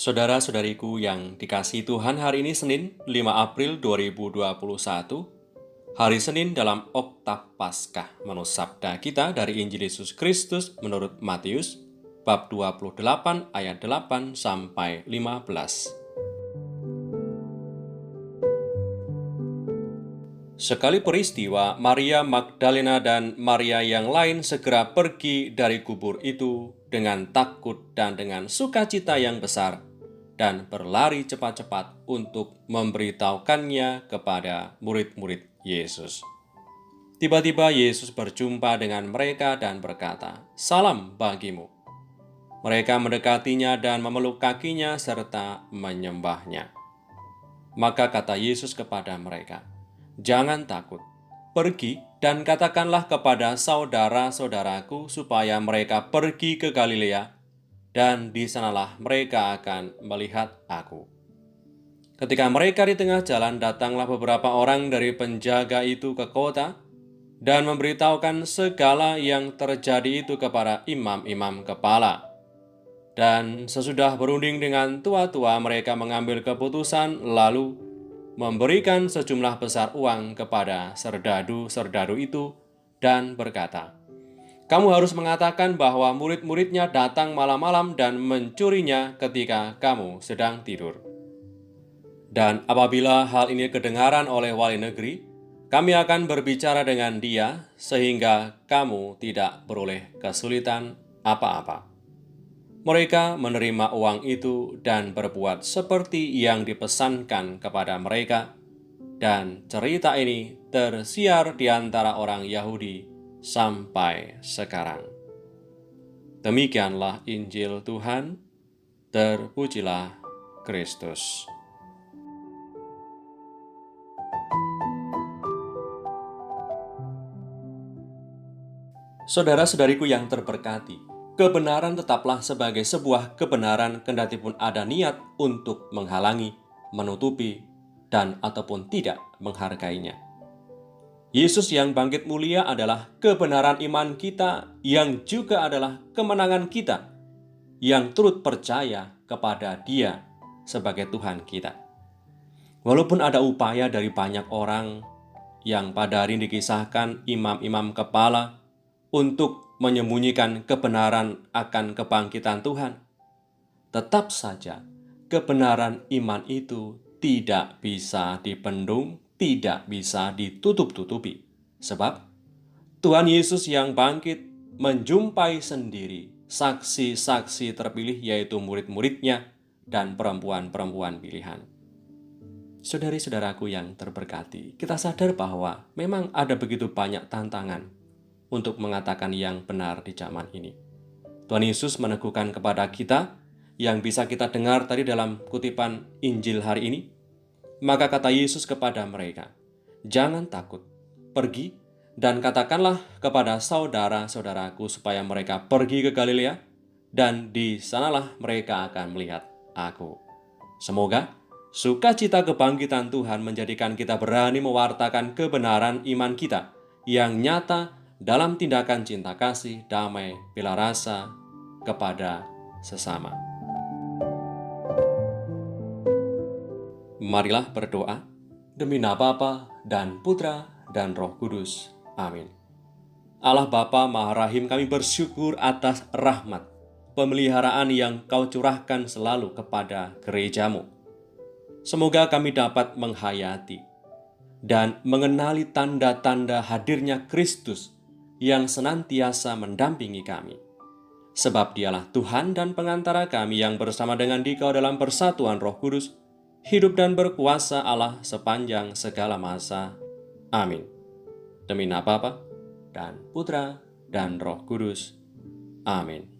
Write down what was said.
Saudara-saudariku yang dikasihi Tuhan, hari ini Senin 5 April 2021, hari Senin dalam Oktav Paskah. Menurut sabda kita dari Injil Yesus Kristus menurut Matius, bab 28 ayat 8 sampai 15. Sekali peristiwa, Maria Magdalena dan Maria yang lain segera pergi dari kubur itu dengan takut dan dengan sukacita yang besar, dan berlari cepat-cepat untuk memberitahukannya kepada murid-murid Yesus. Tiba-tiba Yesus berjumpa dengan mereka dan berkata, "Salam bagimu." Mereka mendekatinya dan memeluk kakinya serta menyembahnya. Maka kata Yesus kepada mereka, "Jangan takut, pergi dan katakanlah kepada saudara-saudaraku supaya mereka pergi ke Galilea, dan di sanalah mereka akan melihat aku." Ketika mereka di tengah jalan, datanglah beberapa orang dari penjaga itu ke kota dan memberitahukan segala yang terjadi itu kepada imam-imam kepala. Dan sesudah berunding dengan tua-tua, mereka mengambil keputusan lalu memberikan sejumlah besar uang kepada serdadu-serdadu itu dan berkata, "Kamu harus mengatakan bahwa murid-muridnya datang malam-malam dan mencurinya ketika kamu sedang tidur. Dan apabila hal ini kedengaran oleh wali negeri, kami akan berbicara dengan dia sehingga kamu tidak beroleh kesulitan apa-apa." Mereka menerima uang itu dan berbuat seperti yang dipesankan kepada mereka, dan cerita ini tersiar di antara orang Yahudi sampai sekarang. Demikianlah Injil Tuhan, terpujilah Kristus. Saudara-saudariku yang terberkati, kebenaran tetaplah sebagai sebuah kebenaran kendati pun ada niat untuk menghalangi, menutupi, dan ataupun tidak menghargainya. Yesus yang bangkit mulia adalah kebenaran iman kita, yang juga adalah kemenangan kita, yang turut percaya kepada Dia sebagai Tuhan kita. Walaupun ada upaya dari banyak orang yang pada hari ini dikisahkan imam-imam kepala untuk menyembunyikan kebenaran akan kebangkitan Tuhan, tetap saja kebenaran iman itu tidak bisa dibendung, tidak bisa ditutup-tutupi. Sebab Tuhan Yesus yang bangkit menjumpai sendiri saksi-saksi terpilih, yaitu murid-muridnya dan perempuan-perempuan pilihan. Saudari-saudaraku yang terberkati, kita sadar bahwa memang ada begitu banyak tantangan untuk mengatakan yang benar di zaman ini. Tuhan Yesus meneguhkan kepada kita yang bisa kita dengar tadi dalam kutipan Injil hari ini. Maka kata Yesus kepada mereka, "Jangan takut, pergi dan katakanlah kepada saudara-saudaraku supaya mereka pergi ke Galilea, dan di sanalah mereka akan melihat aku." Semoga sukacita kebangkitan Tuhan menjadikan kita berani mewartakan kebenaran iman kita yang nyata dalam tindakan cinta kasih, damai, bela rasa kepada sesama. Marilah berdoa. Demi nama Bapa dan Putra dan Roh Kudus. Amin. Allah Bapa Maha Rahim, kami bersyukur atas rahmat pemeliharaan yang Kau curahkan selalu kepada gerejamu. Semoga kami dapat menghayati dan mengenali tanda-tanda hadirnya Kristus yang senantiasa mendampingi kami. Sebab Dialah Tuhan dan pengantara kami yang bersama dengan Dikau dalam persatuan Roh Kudus, hidup dan berkuasa Allah sepanjang segala masa. Amin. Demi nama Bapa dan Putra dan Roh Kudus. Amin.